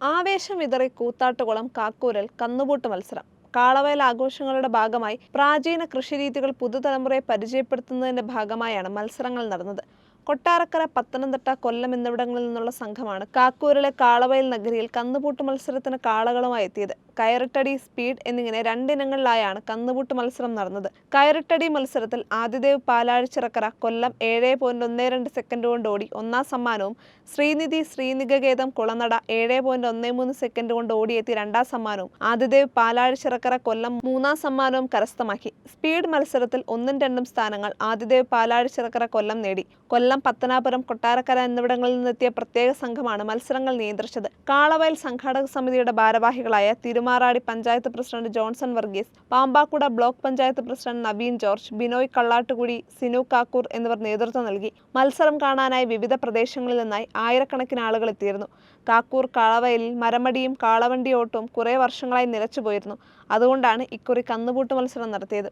ആവേശം വിതറി കൂത്താട്ടുകുളം കാക്കൂരിൽ കന്നുപൂട്ട് മത്സരം. കാളവേല ആഘോഷങ്ങളുടെ ഭാഗമായി പ്രാചീന കൃഷിരീതികൾ പുതുതലമുറയെ പരിചയപ്പെടുത്തുന്നതിന്റെ ഭാഗമായാണ് മത്സരങ്ങൾ നടന്നത്. കൊട്ടാരക്കര, പത്തനംതിട്ട, കൊല്ലം എന്നിവിടങ്ങളിൽ നിന്നുള്ള സംഘമാണ് കാക്കൂരിലെ കാളവയൽ നഗരിയിൽ കന്നുപൂട്ട് മത്സരത്തിന് കാളകളുമായി എത്തിയത്. കയറിട്ടടി, സ്പീഡ് എന്നിങ്ങനെ രണ്ടിനങ്ങളിലായാണ് കന്നുപൂട്ട് മത്സരം നടന്നത്. കയറിട്ടടി മത്സരത്തിൽ ആദിദേവ് പാലാഴിച്ചിറക്കര കൊല്ലം 7.12 സെക്കൻഡ് കൊണ്ട് ഓടി ഒന്നാം സമ്മാനവും, ശ്രീനിധി ശ്രീനികേതം കുളനട 7.13 സെക്കൻഡ് കൊണ്ട് ഓടിയെത്തി രണ്ടാം സമ്മാനവും, ആദിദേവ് പാലാഴിച്ചിറക്കര കൊല്ലം മൂന്നാം സമ്മാനവും കരസ്ഥമാക്കി. സ്പീഡ് മത്സരത്തിൽ 1ഉം 2ഉം സ്ഥാനങ്ങൾ ആദിദേവ് പാലാഴിച്ചിറക്കര കൊല്ലം നേടി. കൊല്ലം, പത്തനാപുരം, കൊട്ടാരക്കര എന്നിവിടങ്ങളിൽ നിന്നെത്തിയ പ്രത്യേക സംഘമാണ് മത്സരങ്ങൾ നിയന്ത്രിച്ചത്. കാളവയൽ സംഘാടക സമിതിയുടെ ഭാരവാഹികളായ Thirumarady panchayat president Johnson Varghese, Pampakuda block panchayat president Naveen George, Binoy Kallattukudy, Sinu Kakkoor എന്നിവർ നേതൃത്വം നൽകി. മത്സരം കാണാനായി വിവിധ പ്രദേശങ്ങളിൽ നിന്നായി ആയിരക്കണക്കിന് ആളുകൾ എത്തിയിരുന്നു. കാക്കൂർ കാളവയലിൽ മരമടിയും കാളവണ്ടി ഓട്ടവും കുറെ വർഷങ്ങളായി നിലച്ചുപോയിരുന്നു. അതുകൊണ്ടാണ് ഇക്കുറി കന്നുപൂട്ട് മത്സരം നടത്തിയത്.